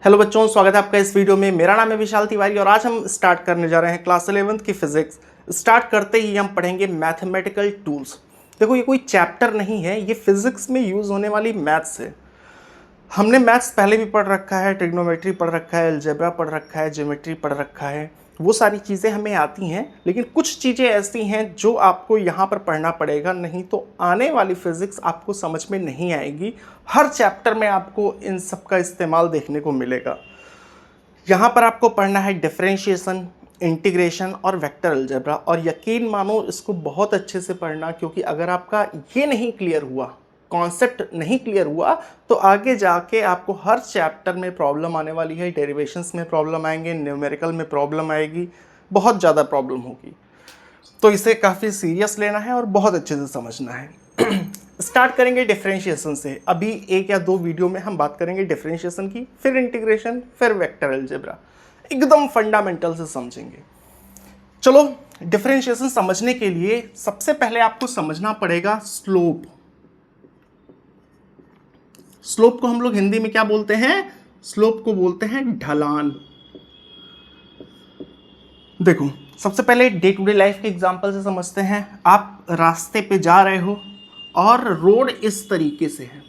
Hello बच्चों, स्वागत है आपका इस वीडियो में। मेरा नाम है विशाल तिवारी और आज हम स्टार्ट करने जा रहे हैं क्लास 11th की फिजिक्स। स्टार्ट करते ही हम पढ़ेंगे मैथमेटिकल टूल्स। देखो, ये कोई चैप्टर नहीं है, ये फिजिक्स में यूज़ होने वाली मैथ्स है। हमने मैथ्स पहले भी पढ़ रखा है, ट्रिग्नोमेट्री पढ़ रखा है, अलजेब्रा पढ़ रखा है, ज्योमेट्री पढ़ रखा है, वो सारी चीज़ें हमें आती हैं। लेकिन कुछ चीज़ें ऐसी हैं जो आपको यहाँ पर पढ़ना पड़ेगा, नहीं तो आने वाली फिज़िक्स आपको समझ में नहीं आएगी। हर चैप्टर में आपको इन सब का इस्तेमाल देखने को मिलेगा। यहाँ पर आपको पढ़ना है डिफरेंशिएशन, इंटीग्रेशन और वेक्टर अलजेब्रा। और यकीन मानो इसको बहुत अच्छे से पढ़ना, क्योंकि अगर आपका ये नहीं क्लियर हुआ, कॉन्सेप्ट नहीं क्लियर हुआ, तो आगे जाके आपको हर चैप्टर में प्रॉब्लम आने वाली है। डेरिवेशंस में प्रॉब्लम आएंगे, न्यूमेरिकल में प्रॉब्लम आएगी, बहुत ज़्यादा प्रॉब्लम होगी। तो इसे काफ़ी सीरियस लेना है और बहुत अच्छे से समझना है। स्टार्ट करेंगे डिफरेंशिएशन से। अभी एक या दो वीडियो में हम बात करेंगे डिफरेंशिएशन की, फिर इंटीग्रेशन, फिर वेक्टर अलजेब्रा, एकदम फंडामेंटल से समझेंगे। चलो, डिफरेंशिएशन समझने के लिए सबसे पहले आपको समझना पड़ेगा स्लोप। स्लोप को हम लोग हिंदी में क्या बोलते हैं? स्लोप को बोलते हैं ढलान। देखो, सबसे पहले डे टू डे लाइफ के एग्जांपल से समझते हैं। आप रास्ते पे जा रहे हो और रोड इस तरीके से है,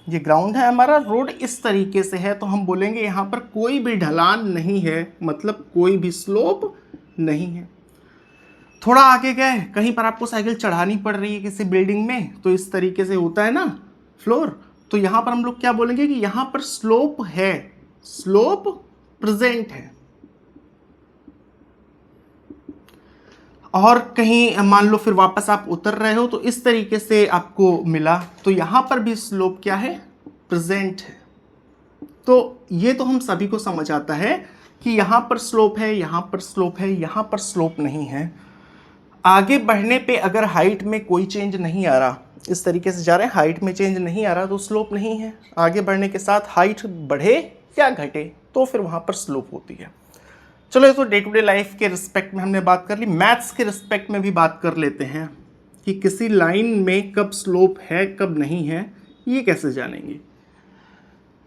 ये ग्राउंड है हमारा, रोड इस तरीके से है, तो हम बोलेंगे यहाँ पर कोई भी ढलान नहीं है, मतलब कोई भी स्लोप नहीं है। थोड़ा आगे गए, कहीं पर आपको साइकिल चढ़ानी पड़ रही है किसी बिल्डिंग में, तो इस तरीके से होता है ना फ्लोर, तो यहाँ पर हम लोग क्या बोलेंगे कि यहाँ पर स्लोप है, स्लोप प्रेजेंट है। और कहीं मान लो फिर वापस आप उतर रहे हो, तो इस तरीके से आपको मिला, तो यहाँ पर भी स्लोप क्या है? प्रेजेंट है। तो ये तो हम सभी को समझ आता है कि यहाँ पर स्लोप है, यहाँ पर स्लोप है, यहाँ पर स्लोप नहीं है। आगे बढ़ने पे अगर हाइट में कोई चेंज नहीं आ रहा, इस तरीके से जा रहे हैं, हाइट में चेंज नहीं आ रहा, तो स्लोप नहीं है। आगे बढ़ने के साथ हाइट बढ़े या घटे, तो फिर वहाँ पर स्लोप होती है। चलो, ये तो डे टू डे लाइफ के रिस्पेक्ट में हमने बात कर ली। मैथ्स के रिस्पेक्ट में भी बात कर लेते हैं कि किसी लाइन में कब स्लोप है कब नहीं है, ये कैसे जानेंगे।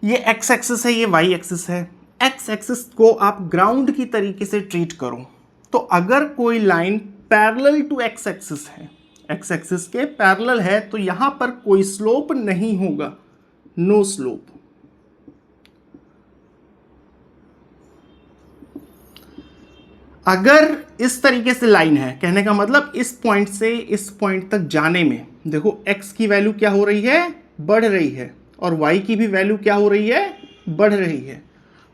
ये एक्स एक्सिस है, ये वाई एक्सिस है। एक्स एक्सिस को आप ग्राउंड की तरीके से ट्रीट करो, तो अगर कोई line parallel to X axis है, एक्स एक्सिस के पैरेलल है, तो यहाँ पर कोई स्लोप नहीं होगा, नो स्लोप। अगर इस तरीके से लाइन है, कहने का मतलब इस पॉइंट से इस पॉइंट तक जाने में, देखो x की वैल्यू क्या हो रही है? बढ़ रही है, और y की भी वैल्यू क्या हो रही है? बढ़ रही है।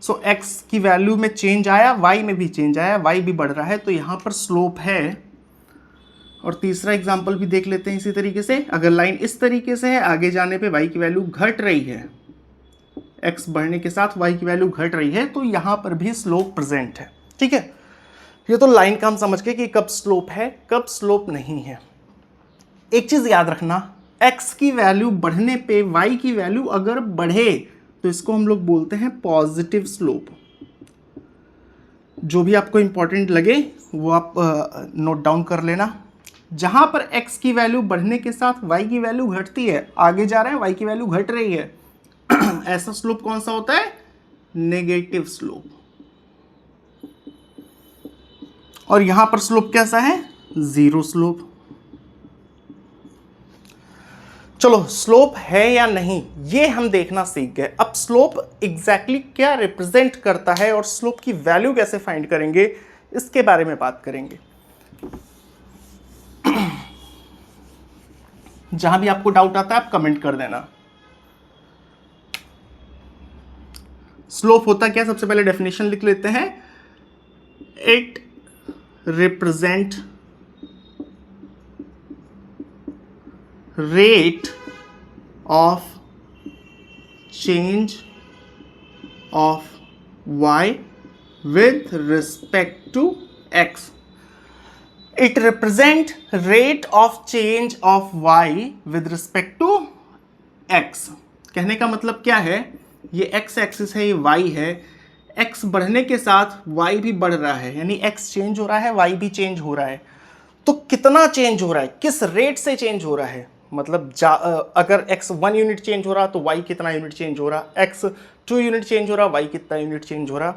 सो x की वैल्यू में चेंज आया, y में भी चेंज आया, y भी बढ़ रहा है, तो यहाँ पर स्लोप है। और तीसरा एग्जाम्पल भी देख लेते हैं इसी तरीके से। अगर लाइन इस तरीके से है, आगे जाने पे y की वैल्यू घट रही है, x बढ़ने के साथ y की वैल्यू घट रही है, तो यहाँ पर भी स्लोप प्रेजेंट है। ठीक है, ये तो लाइन का हम समझ गए कि कब स्लोप है कब स्लोप नहीं है। एक चीज याद रखना, x की वैल्यू बढ़ने पे y की वैल्यू अगर बढ़े, तो इसको हम लोग बोलते हैं पॉजिटिव स्लोप। जो भी आपको इंपॉर्टेंट लगे वो आप नोट डाउन कर लेना। जहां पर x की वैल्यू बढ़ने के साथ y की वैल्यू घटती है, आगे जा रहे हैं, y की वैल्यू घट रही है, ऐसा स्लोप कौन सा होता है? Negative slope. और यहां पर स्लोप कैसा है? Zero slope. चलो, स्लोप है या नहीं ये हम देखना सीख गए। अब स्लोप एग्जैक्टली क्या रिप्रेजेंट करता है और स्लोप की वैल्यू कैसे फाइंड करेंगे, इसके बारे में बात करेंगे। जहां भी आपको डाउट आता है आप कमेंट कर देना। स्लोप होता क्या, सबसे पहले डेफिनेशन लिख लेते हैं। It represent rate of change of y with respect to x. It represent rate of change of y with respect to x. कहने का मतलब क्या है? ये x एक्सिस है, ये y है, x बढ़ने के साथ y भी बढ़ रहा है, यानी x चेंज हो रहा है, y भी चेंज हो रहा है। तो कितना चेंज हो रहा है, किस रेट से चेंज हो रहा है? मतलब अगर x 1 यूनिट चेंज हो रहा तो y कितना यूनिट चेंज हो रहा, x 2 यूनिट चेंज हो रहा, y कितना यूनिट चेंज हो रहा।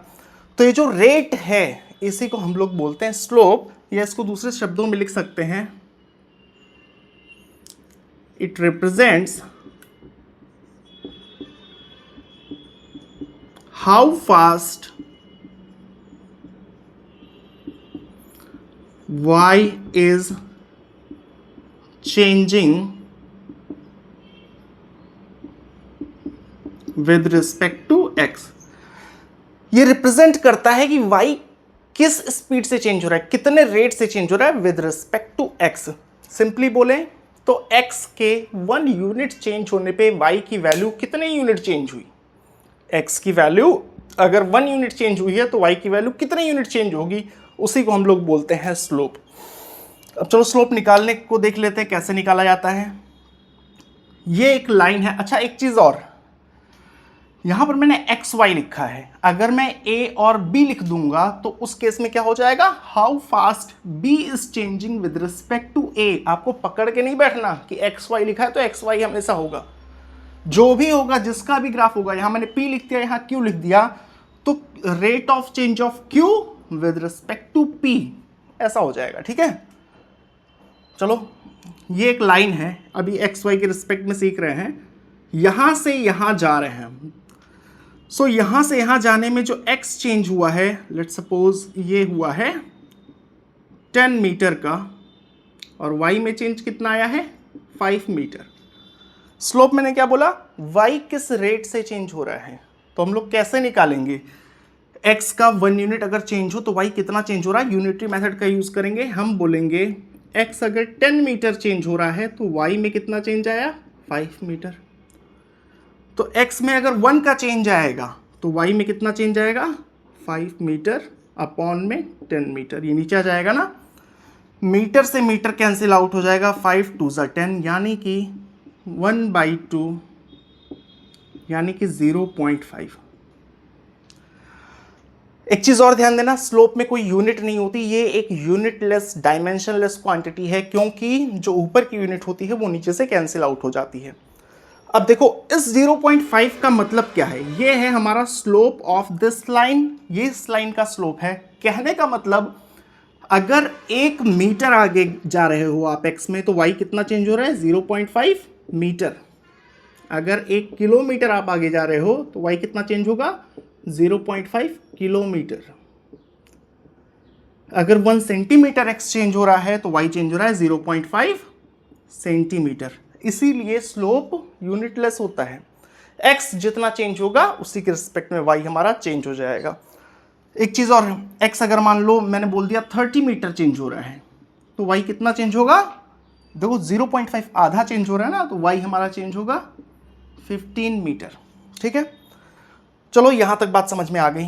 तो ये जो रेट है इसी को हम लोग बोलते हैं स्लोप, या इसको दूसरे शब्दों में लिख सकते हैं, it represents how fast y is changing with respect to x। ये रिप्रेजेंट करता है कि y किस स्पीड से चेंज हो रहा है, कितने रेट से चेंज हो रहा है with respect to x। Simply बोलें तो x के 1 यूनिट चेंज होने पे y की वैल्यू कितने यूनिट चेंज हुई, x की वैल्यू अगर 1 यूनिट चेंज हुई है तो y की वैल्यू कितने यूनिट चेंज होगी, उसी को हम लोग बोलते हैं स्लोप। अब चलो स्लोप निकालने को देख लेते हैं कैसे निकाला जाता है। ये एक लाइन है। अच्छा एक चीज़ और, यहाँ पर मैंने एक्स वाई लिखा है, अगर मैं ए और बी लिख दूंगा तो उस केस में क्या हो जाएगा, how fast B is changing with respect to A. आपको पकड़ के नहीं बैठना कि एक्स वाई लिखा है तो एक्स वाई हमेशा होगा, जो भी होगा जिसका भी ग्राफ होगा, यहाँ मैंने पी लिख दिया, यहाँ क्यू लिख दिया, तो rate of change of Q with respect to P ऐसा हो जाएगा। ठीक है, चलो ये एक लाइन है, अभी एक्स वाई के रिस्पेक्ट में सीख रहे हैं, यहां से यहां जा रहे हैं। सो यहां से यहां जाने में जो x चेंज हुआ है, लेट्स सपोज ये हुआ है 10 मीटर का, और y में चेंज कितना आया है 5 मीटर। स्लोप मैंने क्या बोला, y किस रेट से चेंज हो रहा है, तो हम लोग कैसे निकालेंगे, x का 1 यूनिट अगर चेंज हो तो y कितना चेंज हो रहा है, यूनिटरी मेथड का यूज करेंगे। हम बोलेंगे x अगर 10 मीटर चेंज हो रहा है तो y में कितना चेंज आया 5 मीटर। तो x में अगर 1 का चेंज आएगा तो y में कितना चेंज आएगा 5 मीटर अपॉन में 10 मीटर, ये नीचे आ जाएगा ना, मीटर से मीटर कैंसिल आउट हो जाएगा, 5 2 ज़ा 10 यानी कि 1/2 यानी कि 0.5। एक चीज़ और ध्यान देना, स्लोप में कोई यूनिट नहीं होती, ये एक यूनिटलेस डायमेंशनलेस क्वांटिटी है, क्योंकि जो ऊपर की यूनिट होती है वो नीचे से कैंसिल आउट हो जाती है। अब देखो इस 0.5 का मतलब क्या है, ये है हमारा स्लोप ऑफ दिस लाइन, ये इस लाइन का स्लोप है। कहने का मतलब अगर 1 मीटर आगे जा रहे हो आप x में तो y कितना चेंज हो रहा है 0.5 मीटर। अगर 1 किलोमीटर आप आगे जा रहे हो तो y कितना चेंज होगा 0.5 किलोमीटर। अगर 1 सेंटीमीटर x चेंज हो रहा है तो y चेंज हो रहा है 0.5 सेंटीमीटर। इसीलिए स्लोप यूनिटलेस होता है, x जितना चेंज होगा उसी के रिस्पेक्ट में y हमारा चेंज हो जाएगा। एक चीज़ और, x अगर मान लो मैंने बोल दिया 30 मीटर चेंज हो रहा है तो y कितना चेंज होगा, देखो 0.5 आधा चेंज हो रहा है ना, तो y हमारा चेंज होगा 15 मीटर। ठीक है, चलो यहां तक बात समझ में आ गई।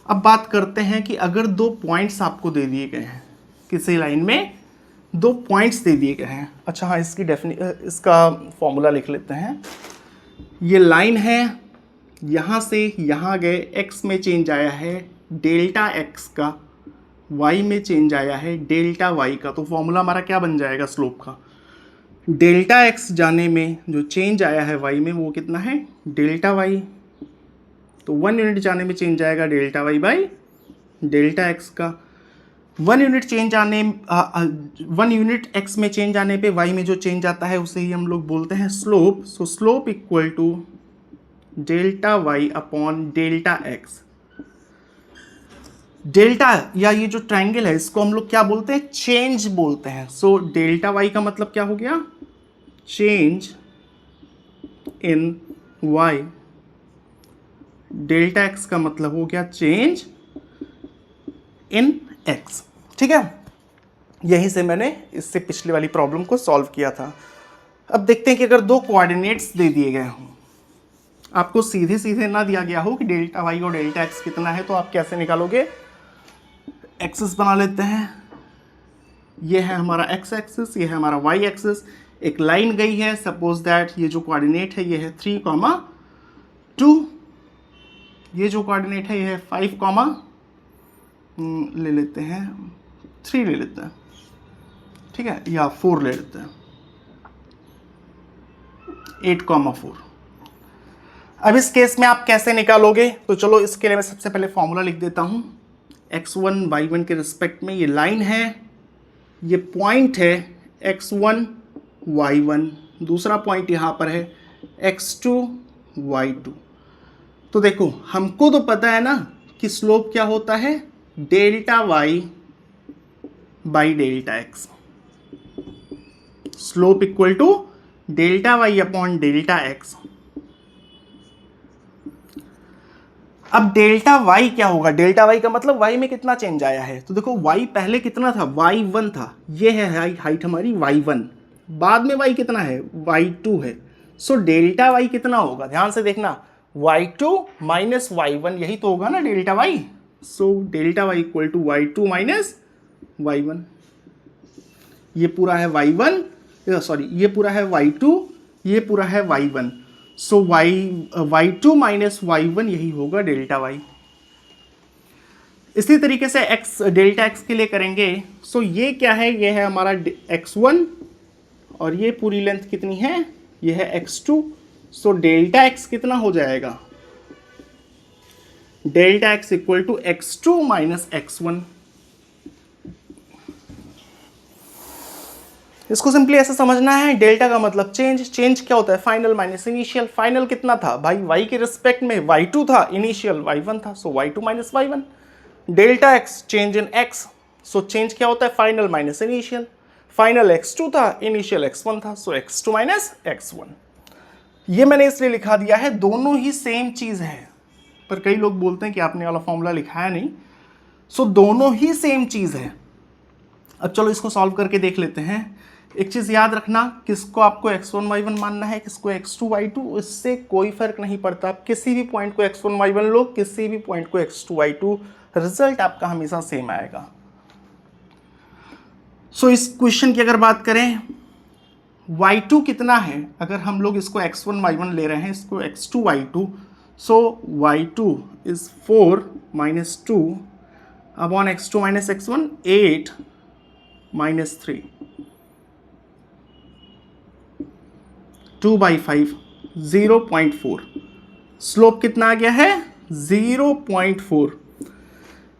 अब बात करते हैं कि अगर 2 पॉइंट्स आपको दे दिए गए हैं, किसी लाइन में 2 पॉइंट्स दे दिए गए हैं। अच्छा हाँ, इसका फॉर्मूला लिख लेते हैं। ये लाइन है, यहाँ से यहाँ गए, x में चेंज आया है डेल्टा x का, y में चेंज आया है डेल्टा y का, तो फॉर्मूला हमारा क्या बन जाएगा स्लोप का, डेल्टा x जाने में जो चेंज आया है y में वो कितना है डेल्टा y, तो 1 यूनिट जाने में चेंज आएगा delta y by delta x का। 1 यूनिट चेंज आने 1 यूनिट x में चेंज आने पे y में जो चेंज आता है उसे ही हम लोग बोलते हैं slope. So slope equal to delta y upon delta x। Delta या ये जो ट्रायंगल है इसको हम लोग क्या बोलते हैं, चेंज बोलते हैं। सो डेल्टा y का मतलब क्या हो गया, change in y। Delta x का मतलब हो गया चेंज इन x। ठीक है, यहीं से मैंने इससे पिछली वाली प्रॉब्लम को सॉल्व किया था। अब देखते हैं कि अगर 2 कोऑर्डिनेट्स दे दिए गए हों, आपको सीधे सीधे ना दिया गया हो कि डेल्टा y और डेल्टा x कितना है, तो आप कैसे निकालोगे, एक्सिस बना लेते हैं। ये है हमारा x एक्सिस, ये है हमारा y एक्सिस, एक लाइन गई है, सपोज दैट ये जो कोऑर्डिनेट है ये है 3,2, ये जो कोऑर्डिनेट है ये है 5, ले लेते हैं 3 ले लेते हैं। ठीक है, या 4 ले लेते हैं, 8,4। अब इस केस में आप कैसे निकालोगे? तो चलो इसके लिए मैं सबसे पहले फॉर्मूला लिख देता हूँ। x1 y1 के रिस्पेक्ट में ये लाइन है, ये पॉइंट है x1 y1, दूसरा पॉइंट यहाँ पर है x2 y2। तो देखो हमको तो पता है ना कि स्लोप क्या होता है, delta y by delta X. Slope equal to delta y upon delta X. अब डेल्टा y क्या होगा? डेल्टा y का मतलब y में कितना चेंज आया है। तो देखो y पहले कितना था, y1 था, ये है हाइट हमारी y1, बाद में y कितना है, y2 है। सो डेल्टा y कितना होगा, ध्यान से देखना, y2 माइनस y1, यही तो होगा ना delta y। So delta y equal to y2 minus y1। ये पूरा है y1, सॉरी ये पूरा है y2, ये पूरा है y1। सो y2 माइनस y1 यही होगा डेल्टा y। इसी तरीके से x डेल्टा x के लिए करेंगे। सो ये क्या है, ये है हमारा x1 और ये पूरी लेंथ कितनी है, ये है x2। सो डेल्टा x कितना हो जाएगा, delta x equal to x2 minus x1। इसको सिंपली ऐसे समझना है, डेल्टा का मतलब चेंज, चेंज क्या होता है, फाइनल माइनस इनिशियल। फाइनल कितना था भाई, y के रिस्पेक्ट में y2 था, इनिशियल y1 था, सो y2 minus y1। Delta x change in x, so change क्या होता है, final minus initial. Final x2 था, इनिशियल x1 था, सो x2 माइनस x1। ये मैंने इसलिए लिखा दिया है, दोनों ही सेम चीज है, पर कई लोग बोलते हैं कि आपने वाला फॉर्मूला लिखा है नहीं। सो दोनों ही सेम चीज है। अब चलो इसको सॉल्व करके देख लेते हैं। एक चीज़ याद रखना, किसको आपको x1 y1 मानना है, किसको x2 y2, इससे कोई फर्क नहीं पड़ता। आप किसी भी पॉइंट को x1 y1 लो, किसी भी पॉइंट को x2 y2, रिजल्ट आपका हमेशा सेम आएगा। सो इस क्वेश्चन की अगर बात करें, y2 कितना है, अगर हम लोग इसको x1 y1 ले रहे हैं, इसको x2 y2, so y2 is 4 minus 2 upon x2 minus x1, 8 minus 3, 2/5, 0.4। Slope कितना आ गया है, 0.4।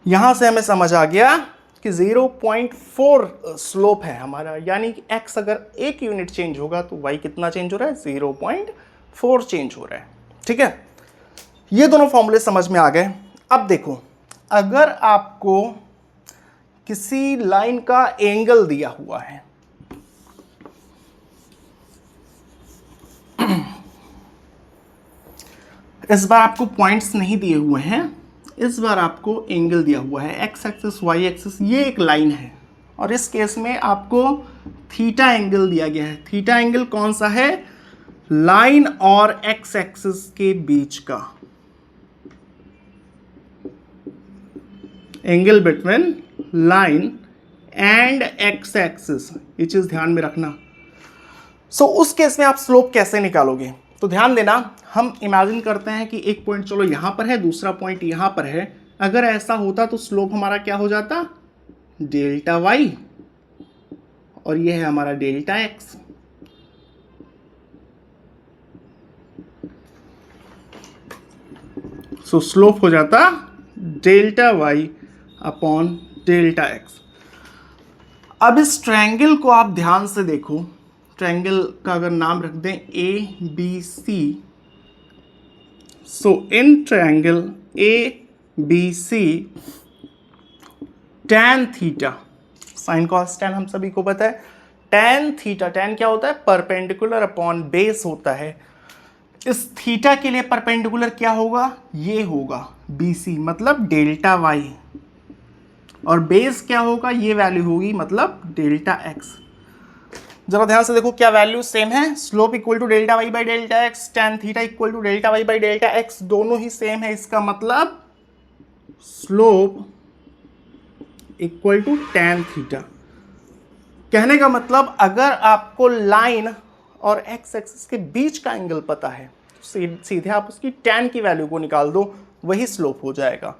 यहां से हमें समझ आ गया कि 0.4 स्लोप है हमारा, यानी कि x अगर 1 यूनिट चेंज होगा तो y कितना चेंज हो रहा है, 0.4 चेंज हो रहा है। ठीक है, ये दोनों फॉर्मूले समझ में आ गए। अब देखो, अगर आपको किसी लाइन का एंगल दिया हुआ है, इस बार आपको पॉइंट्स नहीं दिए हुए हैं, इस बार आपको एंगल दिया हुआ है, एक्स एक्सिस वाई एक्सिस, ये एक लाइन है और इस केस में आपको थीटा एंगल दिया गया है। थीटा एंगल कौन सा है, लाइन और एक्स एक्सिस के बीच का angle between line and x axis, ये चीज ध्यान में रखना। सो उस केस में आप स्लोप कैसे निकालोगे, तो ध्यान देना, हम इमेजिन करते हैं कि एक पॉइंट चलो यहां पर है, दूसरा पॉइंट यहां पर है। अगर ऐसा होता तो स्लोप हमारा क्या हो जाता, डेल्टा वाई, और ये है हमारा डेल्टा एक्स। सो स्लोप हो जाता delta Y upon delta X. अब इस ट्रायंगल को आप ध्यान से देखो, ट्रायंगल का अगर नाम रख दें A B C, so in triangle A B C tan theta, sine cos tan हम सभी को पता है, tan थीटा, tan क्या होता है, परपेंडिकुलर अपॉन बेस होता है। इस थीटा के लिए परपेंडिकुलर क्या होगा, ये होगा BC, मतलब डेल्टा वाई, और बेस क्या होगा, ये वैल्यू होगी, मतलब डेल्टा एक्स। जरा ध्यान से देखो, क्या वैल्यू सेम है, slope equal to delta Y by delta X, tan theta equal to delta Y by delta X, दोनों ही सेम है। इसका मतलब slope equal to tan theta. कहने का मतलब अगर आपको लाइन और एक्स एक्सिस के बीच का एंगल पता है तो सीधे आप उसकी tan की वैल्यू को निकाल दो, वही स्लोप हो जाएगा।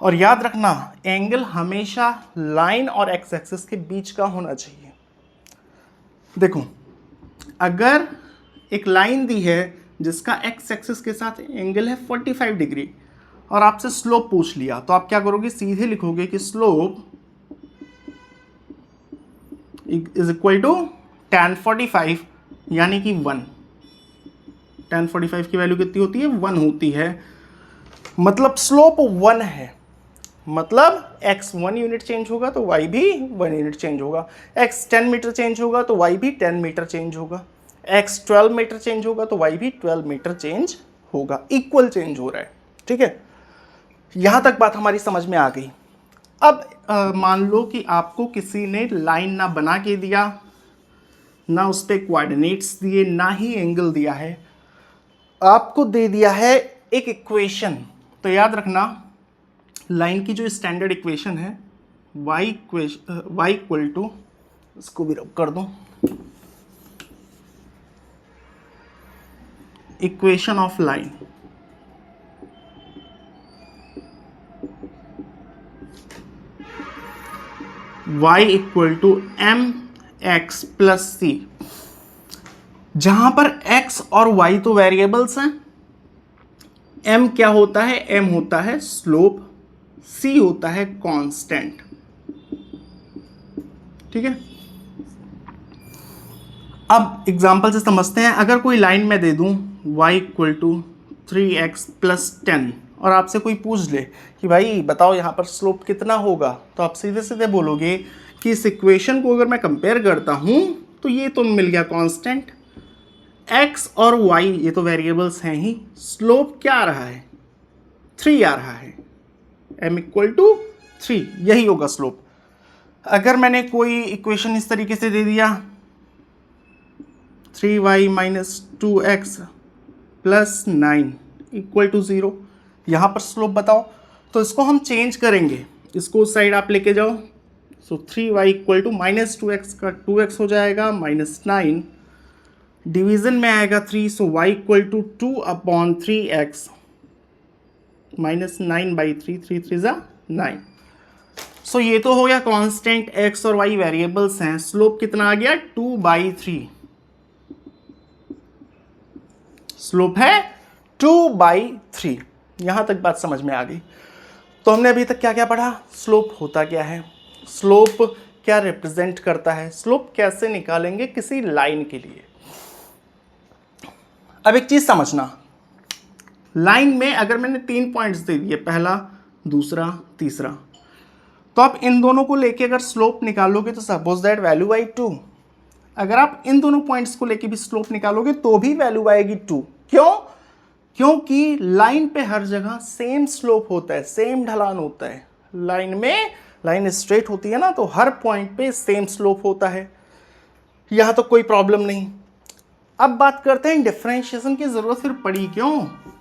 और याद रखना, एंगल हमेशा लाइन और एक्स एक्सिस के बीच का होना चाहिए। देखो, अगर एक लाइन दी है जिसका एक्स एक्सिस के साथ एंगल है 45 डिग्री और आपसे स्लोप पूछ लिया, तो आप क्या करोगे, सीधे लिखोगे कि slope is equal to tan 45 यानी कि 1। tan 45 की वैल्यू कितनी होती है, 1 होती है। मतलब स्लोप 1 है, मतलब x 1 यूनिट चेंज होगा तो y भी 1 यूनिट चेंज होगा, x 10 मीटर चेंज होगा तो y भी 10 मीटर चेंज होगा, x 12 मीटर चेंज होगा तो y भी 12 मीटर चेंज होगा। इक्वल चेंज हो रहा है, ठीक है। यहां तक बात हमारी समझ में आ गई। अब मान लो कि आपको किसी ने लाइन ना बना के दिया, ना उस पर कोऑर्डिनेट्स दिए, ना ही एंगल दिया है, आपको दे दिया है एक इक्वेशन। तो याद रखना, लाइन की जो स्टैंडर्ड इक्वेशन है y इक्वल टू, इसको भी रब कर दूं, equation of line y equal to m x plus c, जहां पर x और y तो वेरिएबल्स हैं, m क्या होता है, m होता है स्लोप, c होता है कांस्टेंट, ठीक है। अब एग्जांपल से समझते हैं। अगर कोई लाइन में दे दूं y equal to 3x plus 10 और आपसे कोई पूछ ले कि भाई बताओ यहाँ पर स्लोप कितना होगा, तो आप सीधे सीधे बोलोगे कि इस इक्वेशन को अगर मैं कंपेयर करता हूँ तो ये तो मिल गया कांस्टेंट, x और y ये तो वेरिएबल्स हैं ही, स्लोप क्या आ रहा है, 3 आ रहा है, m इक्वल टू 3, यही होगा स्लोप। अगर मैंने कोई इक्वेशन इस तरीके से दे दिया 3y minus 2x plus 9 equal to 0, यहाँ पर स्लोप बताओ, तो इसको हम चेंज करेंगे, इसको उस साइड आप लेके जाओ। सो 3y equal to minus 2x का 2x हो जाएगा, माइनस 9 डिवीजन में आएगा 3, so y equal to 2/3x minus 9/3, 3 3 जा 9। सो ये तो हो गया कांस्टेंट, x और y वेरिएबल्स हैं। स्लोप कितना आ गया, 2/3, स्लोप है 2/3। यहां तक बात समझ में आ गई। तो हमने अभी तक क्या क्या पढ़ा, स्लोप होता क्या है, स्लोप क्या रिप्रेजेंट करता है, स्लोप कैसे निकालेंगे किसी लाइन के लिए। अब एक चीज समझना, लाइन में अगर मैंने 3 पॉइंट्स दे दिए, पहला, दूसरा, तीसरा, तो आप इन दोनों को लेके अगर स्लोप निकालोगे तो सपोज दैट वैल्यू आई 2। अगर आप इन दोनों पॉइंट्स को लेके भी स्लोप निकालोगे तो भी वैल्यू आएगी 2। क्यों, क्योंकि लाइन पे हर जगह सेम स्लोप होता है, सेम ढलान होता है। लाइन में, लाइन स्ट्रेट होती है ना, तो हर पॉइंट पे सेम स्लोप होता है, यहां तो कोई प्रॉब्लम नहीं। अब बात करते हैं डिफरेंशिएशन की जरूरत फिर पड़ी क्यों।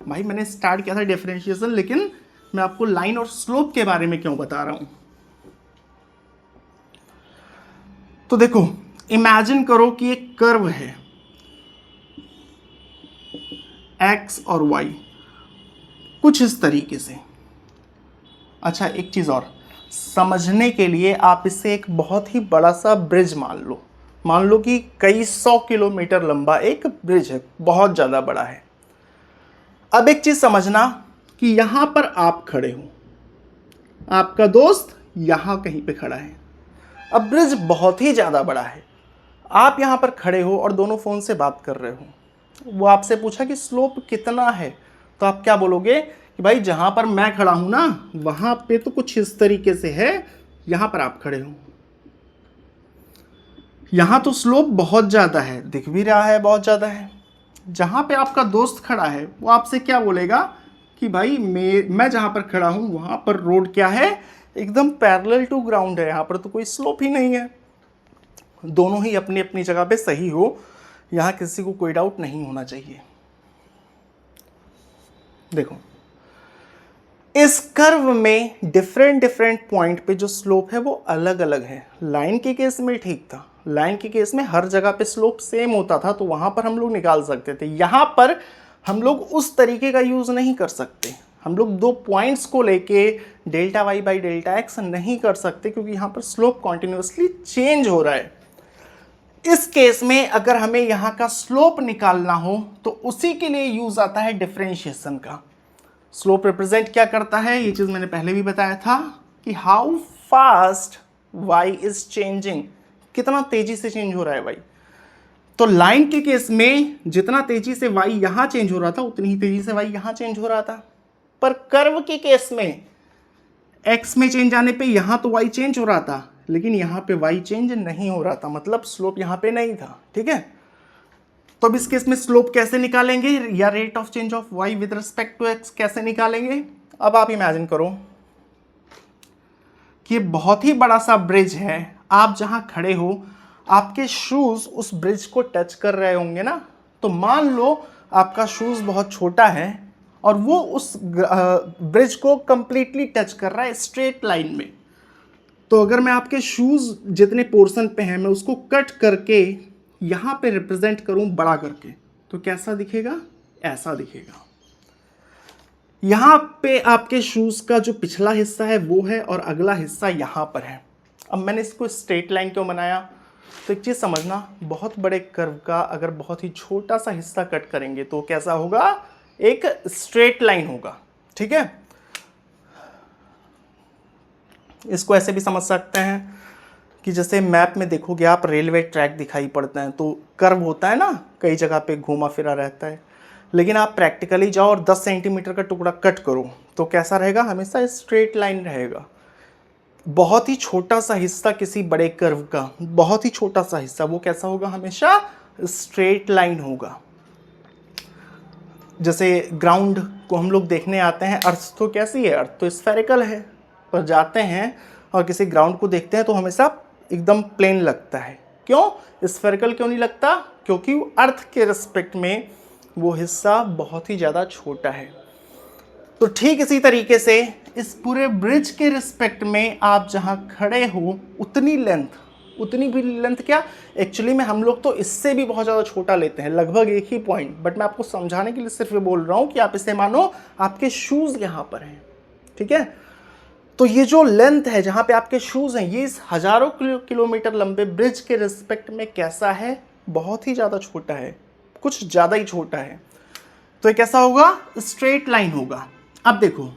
भाई मैंने स्टार्ट किया था डिफरेंशिएशन, लेकिन मैं आपको लाइन और स्लोप के बारे में क्यों बता रहा हूं। तो देखो, इमेजिन करो कि एक कर्व है x और y कुछ इस तरीके से। अच्छा एक चीज और समझने के लिए आप इसे एक बहुत ही बड़ा सा ब्रिज मान लो कि कई 100 किलोमीटर लंबा एक ब्रिज है, बहुत ज्यादा बड़ा है। अब एक चीज समझना कि यहां पर आप खड़े हो, आपका दोस्त यहां कहीं पे खड़ा है। अब ब्रिज बहुत ही ज्यादा बड़ा है, आप यहां पर खड़े हो और दोनों फोन से बात कर रहे हो। वो आपसे पूछा कि स्लोप कितना है, तो आप क्या बोलोगे कि भाई जहां पर मैं खड़ा हूं ना, वहां पे तो कुछ इस तरीके से है, यहां पर आप खड़े हो, यहां तो स्लोप बहुत ज्यादा है, दिख भी रहा है बहुत ज्यादा है। जहां पे आपका दोस्त खड़ा है वो आपसे क्या बोलेगा कि भाई मैं जहां पर खड़ा हूं वहां पर रोड क्या है, एकदम पैरेलल टू ग्राउंड है, यहां पर तो कोई स्लोप ही नहीं है। दोनों ही अपनी अपनी जगह पे सही हो, यहां किसी को कोई डाउट नहीं होना चाहिए। देखो इस कर्व में डिफरेंट पॉइंट पे जो स्लोप है वो अलग अलग है। लाइन के केस में ठीक था, लाइन के केस में हर जगह पे स्लोप सेम होता था, तो वहां पर हम लोग निकाल सकते थे। यहां पर हम लोग उस तरीके का यूज नहीं कर सकते, हम लोग 2 पॉइंट्स को लेके delta Y by delta x नहीं कर सकते, क्योंकि यहां पर स्लोप कॉन्टिन्यूसली चेंज हो रहा है। इस केस में अगर हमें यहाँ का स्लोप निकालना हो तो उसी के लिए यूज आता है डिफरेंशिएशन का। स्लोप रिप्रेजेंट क्या करता है, ये चीज मैंने पहले भी बताया था कि how fast y is changing, कितना तेजी से चेंज हो रहा है y। तो लाइन के केस में जितना तेजी से y यहां चेंज हो रहा था उतनी ही तेजी से y यहां चेंज हो रहा था, पर कर्व के केस में x में चेंज आने पे यहां तो y चेंज हो रहा था लेकिन यहां पे y चेंज नहीं हो रहा था, मतलब स्लोप यहां पे नहीं था। ठीक है, तो अब इस केस में स्लोप कैसे निकालेंगे या rate of change of y with respect to x कैसे निकालेंगे। अब आप इमेजिन करो कि ये बहुत ही बड़ा सा ब्रिज है, आप जहां खड़े हो आपके शूज उस ब्रिज को टच कर रहे होंगे ना, तो मान लो आपका शूज बहुत छोटा है और वो उस ब्रिज को कंप्लीटली टच कर रहा है स्ट्रेट लाइन में। तो अगर मैं आपके शूज जितने पोर्शन पे हैं मैं उसको कट करके यहां पे रिप्रेजेंट करूं बड़ा करके, तो कैसा दिखेगा, ऐसा दिखेगा। यहां पे आपके शूज का जो पिछला हिस्सा है वो है और अगला हिस्सा यहां पर है। अब मैंने इसको स्ट्रेट लाइन क्यों बनाया, तो एक चीज समझना, बहुत बड़े कर्व का अगर बहुत ही छोटा सा हिस्सा कट करेंगे तो कैसा होगा, एक स्ट्रेट लाइन होगा। ठीक है, इसको ऐसे भी समझ सकते हैं कि जैसे मैप में देखोगे आप रेलवे ट्रैक दिखाई पड़ते हैं तो कर्व होता है ना, कई जगह पे घूमा फिरा रहता है, लेकिन आप प्रैक्टिकली जाओ और 10 सेंटीमीटर का टुकड़ा कट करो तो कैसा रहेगा, हमेशा स्ट्रेट लाइन रहेगा। बहुत ही छोटा सा हिस्सा किसी बड़े कर्व का, बहुत ही छोटा सा हिस्सा, वो कैसा होगा, हमेशा स्ट्रेट लाइन होगा। जैसे ग्राउंड को हम लोग देखने आते हैं, अर्थ तो कैसी है, अर्थ तो स्फेरिकल है, पर जाते हैं और किसी ग्राउंड को देखते हैं तो हमेशा एकदम प्लेन लगता है। क्यों स्फेरिकल क्यों नहीं लगता, क्योंकि अर्थ के रिस्पेक्ट में वो हिस्सा बहुत ही ज़्यादा छोटा है। तो ठीक इसी तरीके से इस पूरे ब्रिज के रिस्पेक्ट में आप जहाँ खड़े हो उतनी लेंथ, उतनी भी लेंथ क्या, एक्चुअली में हम लोग तो इससे भी बहुत ज़्यादा छोटा लेते हैं, लगभग एक ही पॉइंट, बट मैं आपको समझाने के लिए सिर्फ ये बोल रहा हूँ कि आप इसे मानो आपके शूज़ यहाँ पर हैं। ठीक है, तो ये जो लेंथ है जहाँ पे आपके शूज़ हैं, ये इस हज़ारों किलोमीटर लंबे ब्रिज के रिस्पेक्ट में कैसा है, बहुत ही ज़्यादा छोटा है, कुछ ज़्यादा ही छोटा है। तो ये कैसा होगा, स्ट्रेट लाइन होगा। अब देखो,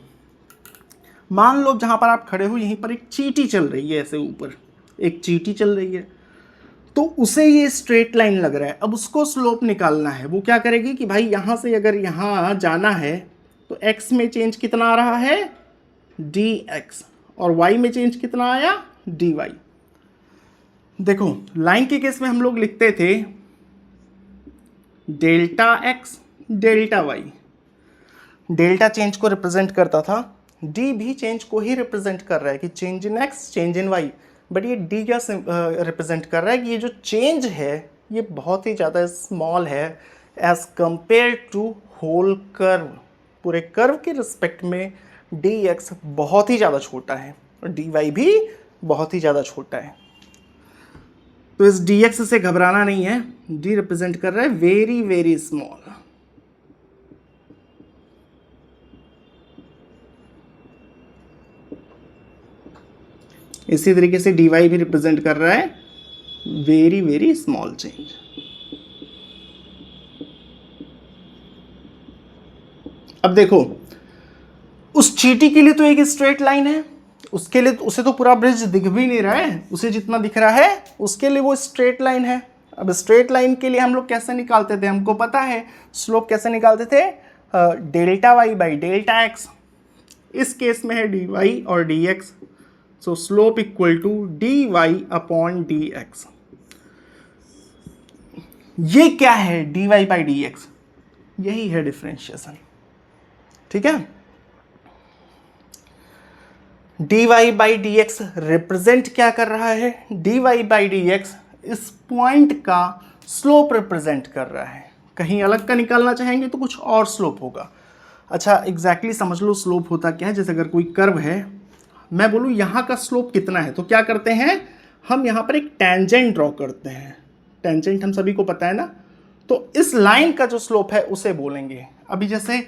मान लो जहाँ पर आप खड़े हो यहीं पर एक चींटी चल रही है, ऐसे ऊपर एक चींटी चल रही है, तो उसे ये स्ट्रेट लाइन लग रहा है। अब उसको स्लोप निकालना है, वो क्या करेगी कि भाई यहाँ से अगर यहाँ जाना है तो x में चेंज कितना आ रहा है, dx, और y में चेंज कितना आया, dy। देखो लाइन के केस में हम लोग लिखते थे delta x delta y, delta change को रिप्रेजेंट करता था, d भी चेंज को ही रिप्रेजेंट कर रहा है कि change in x change in y, but ये d क्या रिप्रेजेंट कर रहा है कि ये जो चेंज है ये बहुत ही ज़्यादा स्मॉल है as compare to whole curve. पूरे कर्व के रिस्पेक्ट में dx बहुत ही ज़्यादा छोटा है और dy भी बहुत ही ज़्यादा छोटा है। तो इस dx से घबराना नहीं है, d रिप्रेजेंट कर रहा है वेरी वेरी स्मॉल। इसी तरीके से dy भी रिप्रेजेंट कर रहा है वेरी वेरी स्मॉल चेंज। अब देखो उस चींटी के लिए तो एक स्ट्रेट लाइन है, उसके लिए उसे तो पूरा ब्रिज दिख भी नहीं रहा है, उसे जितना दिख रहा है उसके लिए वो स्ट्रेट लाइन है। अब स्ट्रेट लाइन के लिए हम लोग कैसे निकालते थे, हमको पता है स्लोप कैसे निकालते थे, delta Y by delta x. इस केस में है डी वाई और d x, so slope equal to d y upon d x. ये क्या है, d y by d x, यही है डिफरेंशिएशन। ठीक है, d y by d x represent क्या कर रहा है, d y by d x इस पॉइंट का स्लोप रिप्रेजेंट कर रहा है। कहीं अलग का निकालना चाहेंगे तो कुछ और स्लोप होगा। अच्छा एग्जैक्टली समझ लो स्लोप होता क्या है। जैसे अगर कोई कर्व है, मैं बोलूँ यहाँ का स्लोप कितना है, तो क्या करते हैं हम यहाँ पर एक टेंजेंट ड्रॉ करते हैं। टेंजेंट हम सभी को पता है ना, तो इस लाइन का जो स्लोप है उसे बोलेंगे। अभी जैसे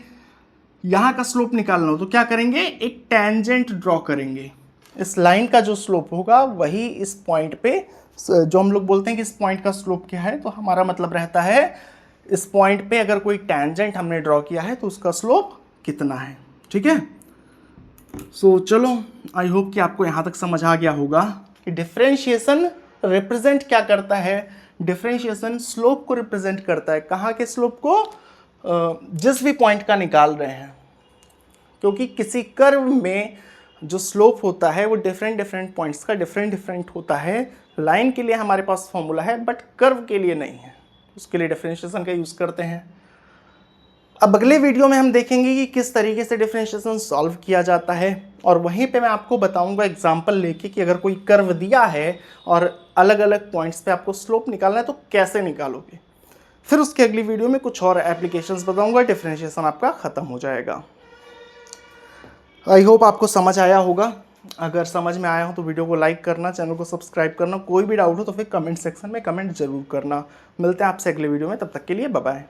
यहाँ का स्लोप निकालना हो तो क्या करेंगे, एक टेंजेंट ड्रॉ करेंगे। इस लाइन का जो स्लोप होगा वही इस पॉइंट पे, जो हम लोग बोलते हैं कि इस पॉइंट का स्लोप क्या है, तो हमारा मतलब रहता है इस पॉइंट पे अगर कोई टेंजेंट हमने ड्रॉ किया है तो उसका स्लोप कितना है। ठीक है, सो चलो, आई होप कि आपको यहाँ तक समझ आ गया होगा कि डिफरेंशिएशन रिप्रेजेंट क्या करता है। डिफरेंशिएशन स्लोप को रिप्रेजेंट करता है। कहाँ के स्लोप को? जिस भी पॉइंट का निकाल रहे हैं, क्योंकि किसी कर्व में जो स्लोप होता है वो डिफरेंट पॉइंट्स का डिफरेंट होता है। लाइन के लिए हमारे पास फॉर्मूला है बट कर्व के लिए नहीं है, उसके लिए डिफरेंशिएशन का यूज़ करते हैं। अब अगले वीडियो में हम देखेंगे कि किस तरीके से डिफरेंशिएशन सॉल्व किया जाता है, और वहीं पे मैं आपको बताऊंगा एग्जांपल लेके कि अगर कोई कर्व दिया है और अलग अलग पॉइंट्स पे आपको स्लोप निकालना है तो कैसे निकालोगे। फिर उसके अगली वीडियो में कुछ और एप्लीकेशंस बताऊंगा, डिफरेंशिएशन आपका ख़त्म हो जाएगा। आई होप आपको समझ आया होगा। अगर समझ में आया हो तो वीडियो को लाइक करना, चैनल को सब्सक्राइब करना। कोई भी डाउट हो तो फिर कमेंट सेक्शन में कमेंट जरूर करना। मिलते हैं आपसे अगले वीडियो में, तब तक के लिए बाय बाय।